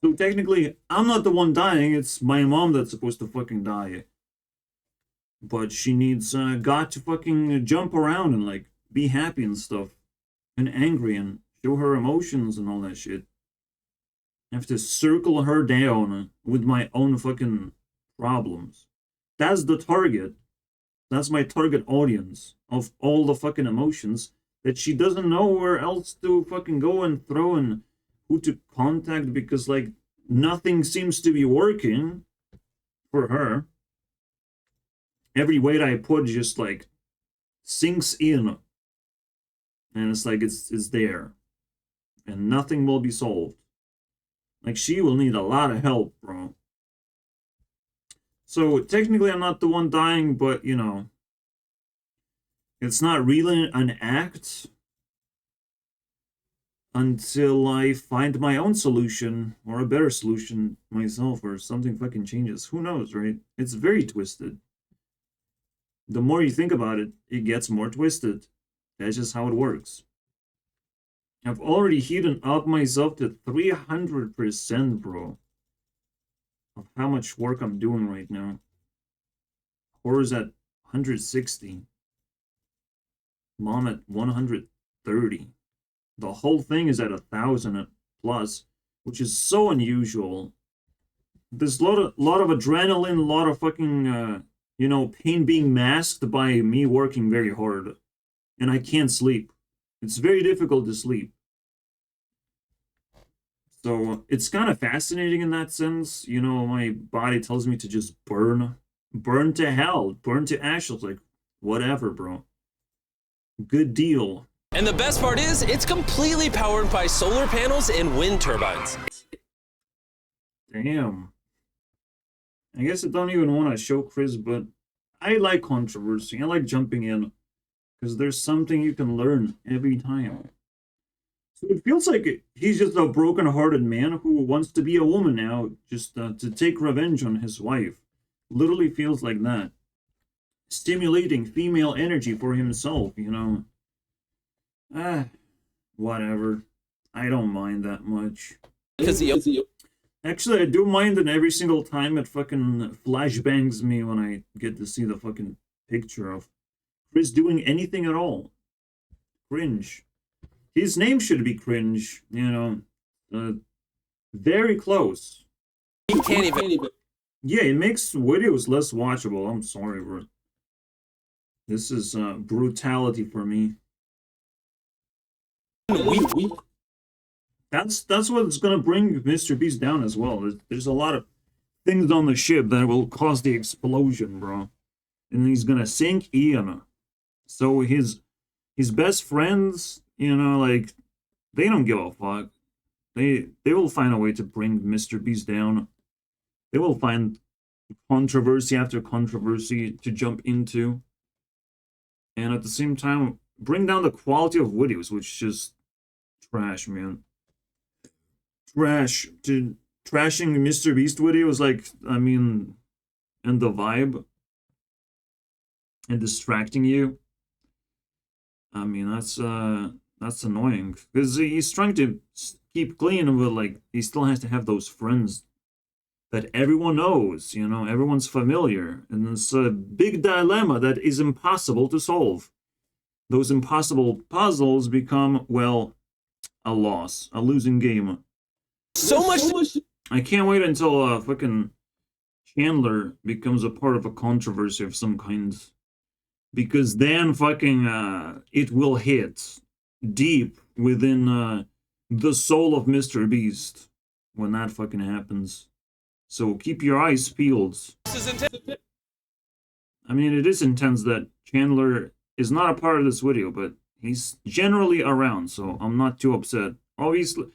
So technically, I'm not the one dying, it's my mom that's supposed to fucking die. But she needs God to fucking jump around and like be happy and stuff. And angry and show her emotions and all that shit. I have to circle her down with my own fucking problems. That's the target. That's my target audience of all the fucking emotions that she doesn't know where else to fucking go and throw and who to contact, because like nothing seems to be working for her. Every weight I put just like sinks in, and it's like it's there, and nothing will be solved. Like she will need a lot of help, bro. So technically I'm not the one dying, but you know, it's not really an act until I find my own solution, or a better solution myself, or something fucking changes. Who knows, right? It's very twisted. The more you think about it, it gets more twisted. That's just how it works. I've already heated up myself to 300%, bro, of how much work I'm doing right now. Horror's at 160. Mom at 130. The whole thing is at 1,000 plus, which is so unusual. There's a lot of adrenaline, a lot of fucking, you know, pain being masked by me working very hard. And I can't sleep. It's very difficult to sleep. So it's kind of fascinating in that sense. You know, my body tells me to just burn to hell, burn to ashes, like whatever, bro. Good deal. And the best part is, it's completely powered by solar panels and wind turbines. Damn. I guess I don't even want to show Chris, but I like controversy. I like jumping in because there's something you can learn every time. So it feels like he's just a broken-hearted man who wants to be a woman now, just to take revenge on his wife. Literally feels like that. Stimulating female energy for himself, you know. Whatever. I don't mind that much. Actually, I do mind it every single time it fucking flashbangs me when I get to see the fucking picture of Chris doing anything at all. Cringe. His name should be Cringe, you know. Very close. You can't even. Yeah, it makes videos less watchable. I'm sorry, bro. This is brutality for me. That's what's gonna bring Mr. Beast down as well. There's a lot of things on the ship that will cause the explosion, bro. And he's gonna sink Ian. So his best friends, you know, like, they don't give a fuck. They will find a way to bring Mr. Beast down. They will find controversy after controversy to jump into. And at the same time, bring down the quality of videos, which is just trash, man. Trash. Trashing Mr. Beast videos, like, I mean, and the vibe, and distracting you. I mean, that's annoying. Because he's trying to keep clean, but, like, he still has to have those friends that everyone knows, you know, everyone's familiar. And it's a big dilemma that is impossible to solve. Those impossible puzzles become, well, a loss, a losing game. So much. I can't wait until fucking Chandler becomes a part of a controversy of some kind. Because then fucking it will hit deep within the soul of Mr. Beast when that fucking happens. So keep your eyes peeled. I mean, it is intense that Chandler is not a part of this video, but he's generally around, so I'm not too upset. Obviously,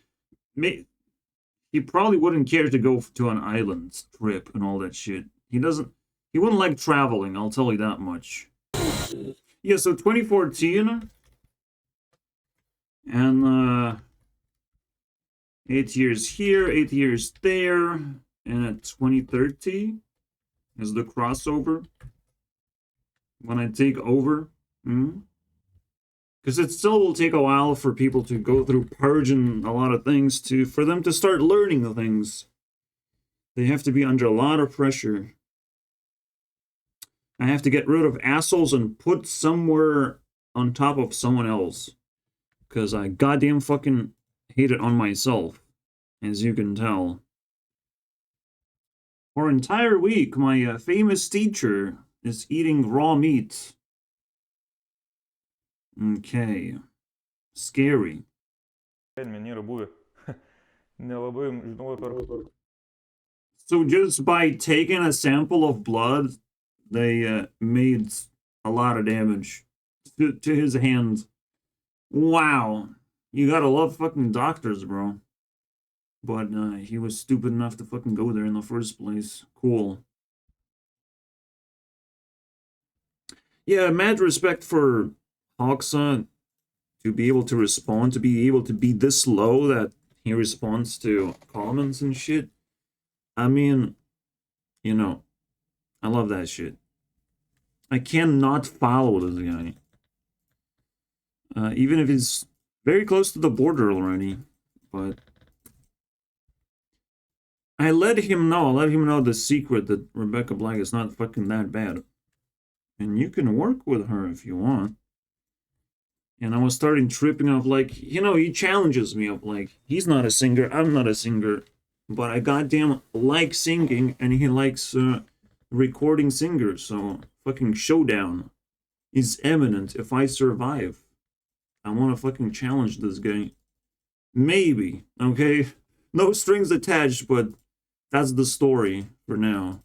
he probably wouldn't care to go to an island trip and all that shit. He wouldn't like traveling, I'll tell you that much. Yeah, so 2014, and 8 years here, 8 years there, and at 2030 is the crossover. When I take over. Because it still will take a while for people to go through purging a lot of things for them to start learning the things. They have to be under a lot of pressure. I have to get rid of assholes and put somewhere on top of someone else. Because I goddamn fucking hate it on myself, as you can tell. For an entire week, my famous teacher is eating raw meat. Okay. Scary. So just by taking a sample of blood, they made a lot of damage to his hand. Wow. You gotta love fucking doctors, bro. But he was stupid enough to fucking go there in the first place. Cool. Yeah, mad respect for Hoxa to be able to respond, to be able to be this low that he responds to comments and shit. I mean, you know, I love that shit. I cannot follow this guy. Even if he's very close to the border already. But I let him know the secret that Rebecca Black is not fucking that bad. And you can work with her if you want. And I was starting tripping off, like, you know, he challenges me of, like, he's not a singer, I'm not a singer. But I goddamn like singing, and he likes recording singers, so fucking showdown is imminent if I survive. I want to fucking challenge this guy. Maybe, okay? No strings attached, but that's the story for now.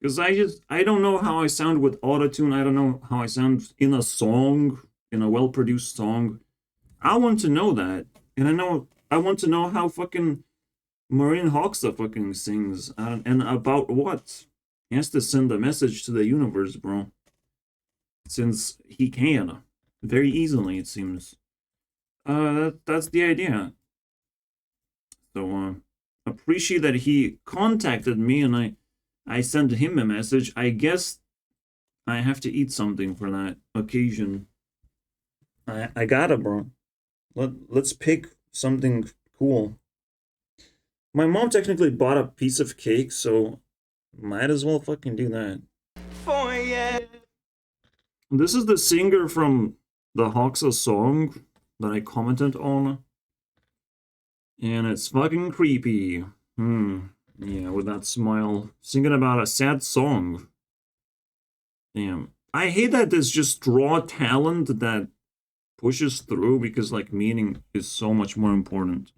Because I don't know how I sound with autotune. I don't know how I sound in a song, in a well-produced song. I want to know that. And I want to know how fucking Maureen Hoxha fucking sings. And about what? He has to send a message to the universe, bro. Since he can. Very easily, it seems. That's the idea. So, appreciate that he contacted me and I sent him a message. I guess I have to eat something for that occasion. I gotta, bro. Let's pick something cool. My mom technically bought a piece of cake, so might as well fucking do that. This is the singer from the Hoxha song that I commented on. And it's fucking creepy. Yeah, with that smile. Singing about a sad song. Damn. I hate that there's just raw talent that pushes through because, like, meaning is so much more important.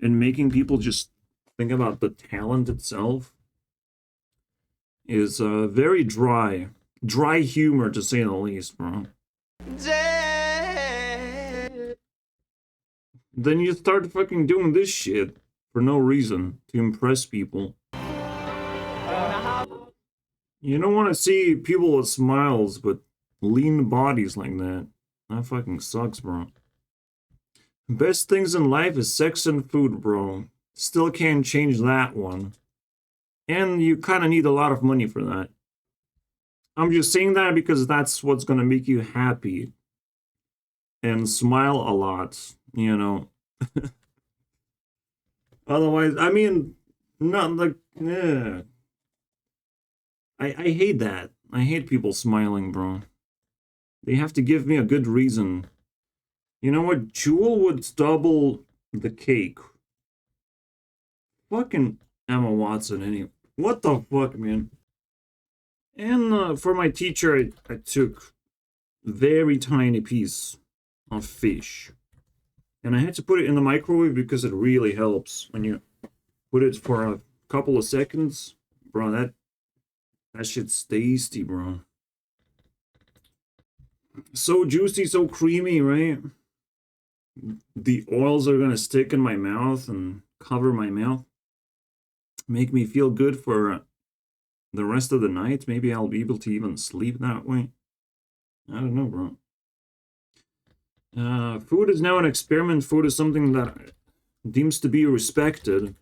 And making people just think about the talent itself is very dry. Dry humor, to say the least, bro. Then you start fucking doing this shit for no reason to impress people. You don't want to see people with smiles but lean bodies like that. That fucking sucks, bro. Best things in life is sex and food, bro. Still can't change that one. And you kind of need a lot of money for that. I'm just saying that because that's what's gonna make you happy. And smile a lot, you know. Otherwise, I mean, not like, yeah. I hate that. I hate people smiling, bro. They have to give me a good reason. You know what? Jewel would double the cake. Fucking Emma Watson, anyway. What the fuck, man? And for my teacher, I took very tiny piece of fish. And I had to put it in the microwave because it really helps when you put it for a couple of seconds. Bro, that shit's tasty, bro. So juicy, so creamy, right? The oils are gonna stick in my mouth and cover my mouth. Make me feel good for the rest of the night. Maybe I'll be able to even sleep that way. I don't know, bro. Food is now an experiment. Food is something that deems to be respected.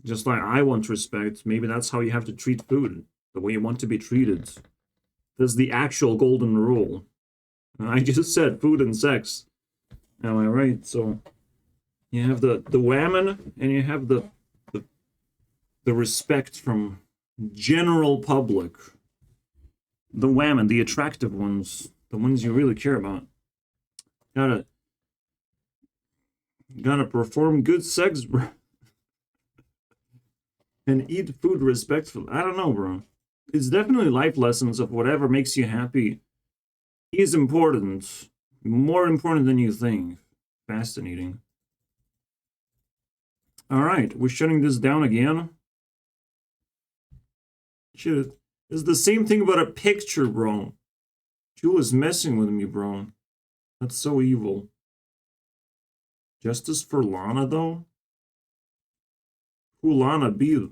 Just like I want respect. Maybe that's how you have to treat food. The way you want to be treated. That's the actual golden rule. I just said food and sex. Am I right? So you have the women and you have the respect from general public. The women, the attractive ones, the ones you really care about. Gotta perform good sex, bro. And eat food respectfully. I don't know, bro. It's definitely life lessons of whatever makes you happy is important. More important than you think. Fascinating. Alright, we're shutting this down again. Shit. It's the same thing about a picture, bro. Jewel is messing with me, bro. That's so evil. Justice for Lana, though? Who Lana be?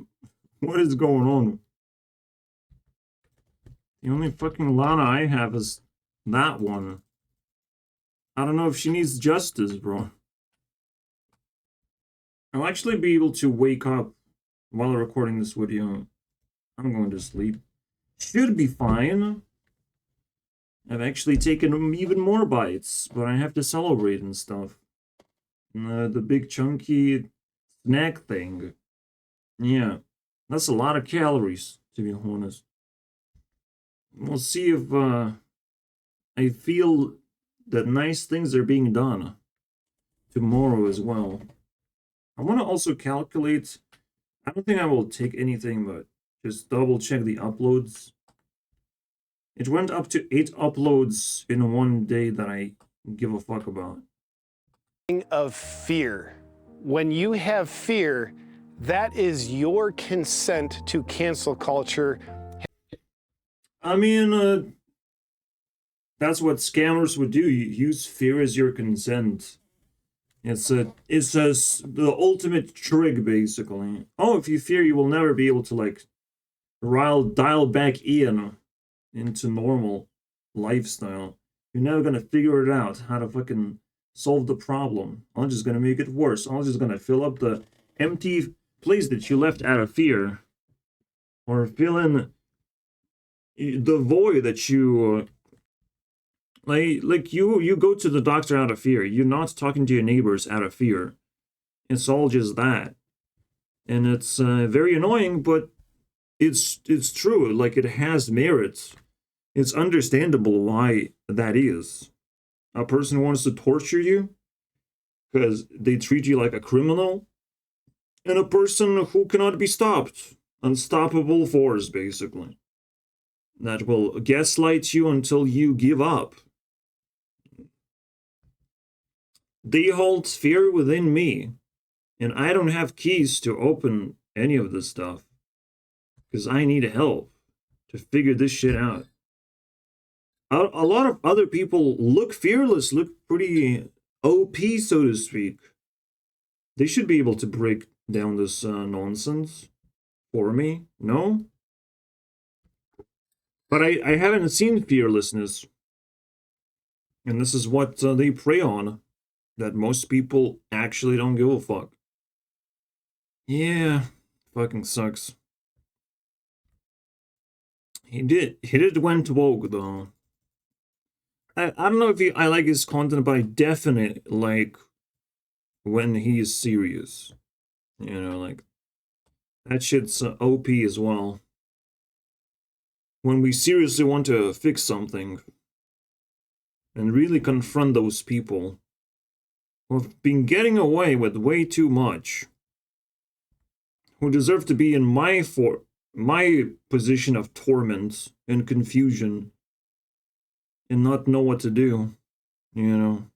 What is going on? The only fucking Lana I have is that one. I don't know if she needs justice, bro. I'll actually be able to wake up while recording this video. I'm going to sleep. Should be fine. I've actually taken even more bites, but I have to celebrate and stuff. The big chunky snack thing. Yeah, that's a lot of calories, to be honest. We'll see if I feel that nice things are being done tomorrow as well. I want to also calculate. I don't think I will take anything, but just double check the uploads. It went up to 8 uploads in one day that I give a fuck about. Of fear. When you have fear, that is your consent to cancel culture. I mean, that's what scammers would do. You use fear as your consent. It's the ultimate trick, basically. Oh, if you fear, you will never be able to like dial back into normal lifestyle. You're never gonna figure it out how to fucking solve the problem. I'm just gonna make it worse. I'm just gonna fill up the empty place that you left out of fear, or fill in the void that you like you go to the doctor out of fear. You're not talking to your neighbors out of fear. It's all just that, and it's very annoying, but it's true. Like, it has merits. It's understandable why that is. A person wants to torture you because they treat you like a criminal, and a person who cannot be stopped. Unstoppable force, basically. That will gaslight you until you give up. They hold fear within me, and I don't have keys to open any of this stuff, because I need help to figure this shit out. A lot of other people look fearless, look pretty OP, so to speak. They should be able to break down this nonsense for me, no? But I haven't seen fearlessness. And this is what they prey on. That most people actually don't give a fuck. Yeah, fucking sucks. He did went woke, though. I don't know if I like his content, but I definitely like when he is serious. You know, like, that shit's OP as well. When we seriously want to fix something and really confront those people who have been getting away with way too much, who deserve to be in my position of torment and confusion and not know what to do, you know.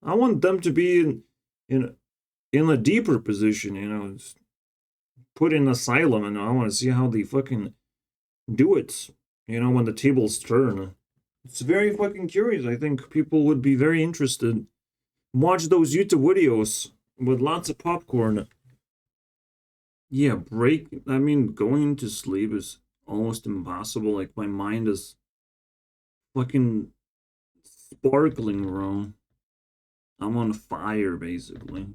I want them to be in a deeper position, you know, put in asylum, and I want to see how they fucking do it, you know, when the tables turn. It's very fucking curious. I think people would be very interested. Watch those YouTube videos with lots of popcorn. Yeah, going to sleep is almost impossible. Like, my mind is fucking sparkling, bro. I'm on fire, basically.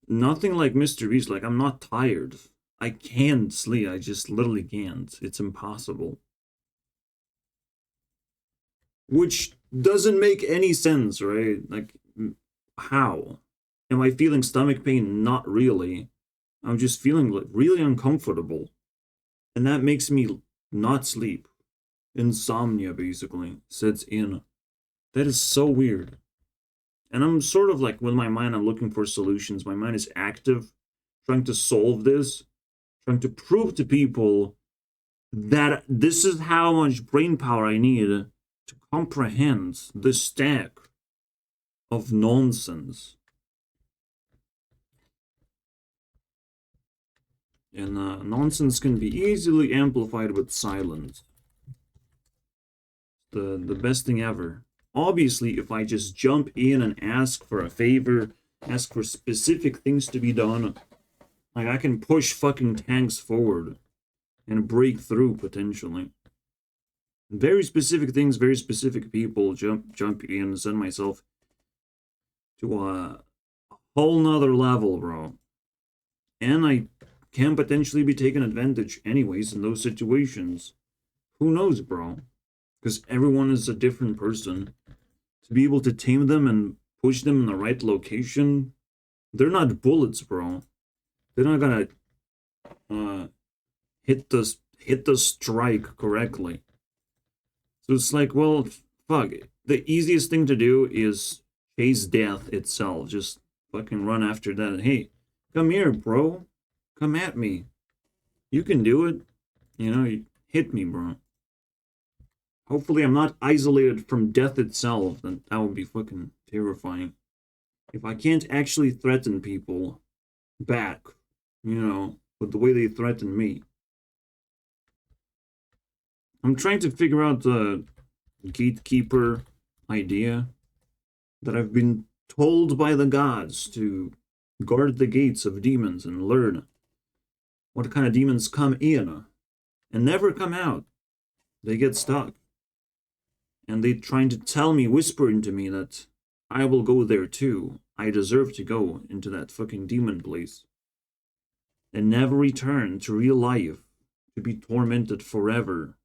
Nothing like Mr. Beast. Like, I'm not tired. I can't sleep. I just literally can't. It's impossible. Which doesn't make any sense, right? Like, how? Am I feeling stomach pain? Not really. I'm just feeling like really uncomfortable. And that makes me not sleep. Insomnia, basically, sets in. That is so weird. And I'm sort of like, with my mind, I'm looking for solutions. My mind is active, trying to solve this, trying to prove to people that this is how much brain power I need to comprehend the stack of nonsense. And nonsense can be easily amplified with silence. The best thing ever. Obviously, if I just jump in and ask for a favor, ask for specific things to be done, like, I can push fucking tanks forward and break through, potentially. Very specific things, very specific people, jump in, send myself to a whole nother level, bro. And I can potentially be taken advantage anyways in those situations. Who knows, bro? Because everyone is a different person. To be able to tame them and push them in the right location, they're not bullets, bro. They're not gonna hit the strike correctly. So it's like, well, fuck. The easiest thing to do is chase death itself. Just fucking run after that. Hey, come here, bro. Come at me. You can do it. You know, hit me, bro. Hopefully I'm not isolated from death itself. Then that would be fucking terrifying. If I can't actually threaten people back, you know, with the way they threaten me. I'm trying to figure out the gatekeeper idea that I've been told by the gods to guard the gates of demons and learn what kind of demons come in and never come out. They get stuck. And they trying to tell me, whispering to me that I will go there too. I deserve to go into that fucking demon place. And never return to real life to be tormented forever.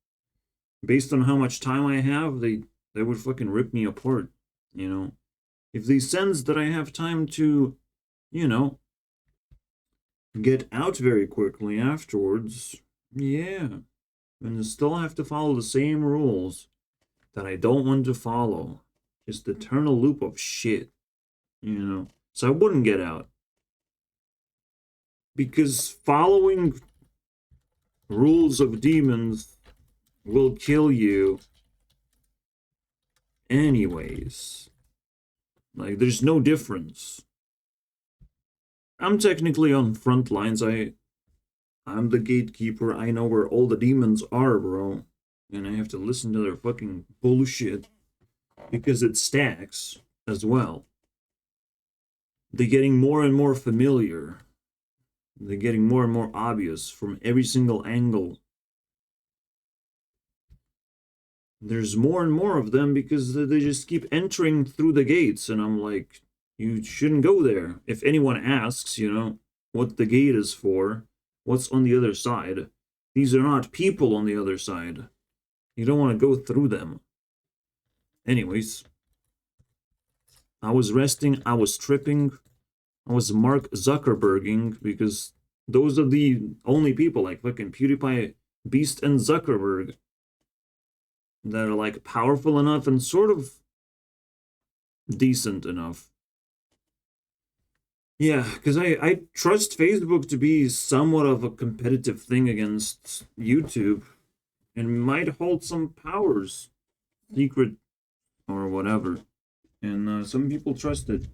Based on how much time I have, they would fucking rip me apart, you know. If they sense that I have time to, you know, get out very quickly afterwards, yeah. And still have to follow the same rules that I don't want to follow. Just the eternal loop of shit, you know. So I wouldn't get out. Because following rules of demons will kill you anyways. Like, there's no difference. I'm technically on front lines. I'm the gatekeeper. I know where all the demons are, bro. And I have to listen to their fucking bullshit. Because it stacks as well. They're getting more and more familiar. They're getting more and more obvious from every single angle. There's more and more of them because they just keep entering through the gates. And I'm like, you shouldn't go there. If anyone asks, you know, what the gate is for, what's on the other side, these are not people on the other side. You don't want to go through them. Anyways, I was resting, I was tripping, I was Mark Zuckerberging, because those are the only people, like fucking PewDiePie, Beast, and Zuckerberg, that are like powerful enough and sort of decent enough. Yeah, because I trust Facebook to be somewhat of a competitive thing against YouTube, and might hold some powers, secret or whatever. And some people trust it.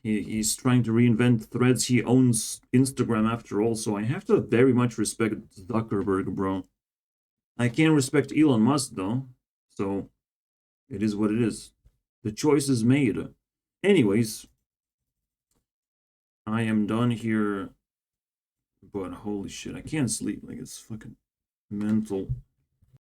He's trying to reinvent Threads. He owns Instagram after all, so I have to very much respect Zuckerberg, bro. I can't respect Elon Musk, though. So, it is what it is. The choice is made. Anyways, I am done here. But holy shit, I can't sleep. Like, it's fucking mental.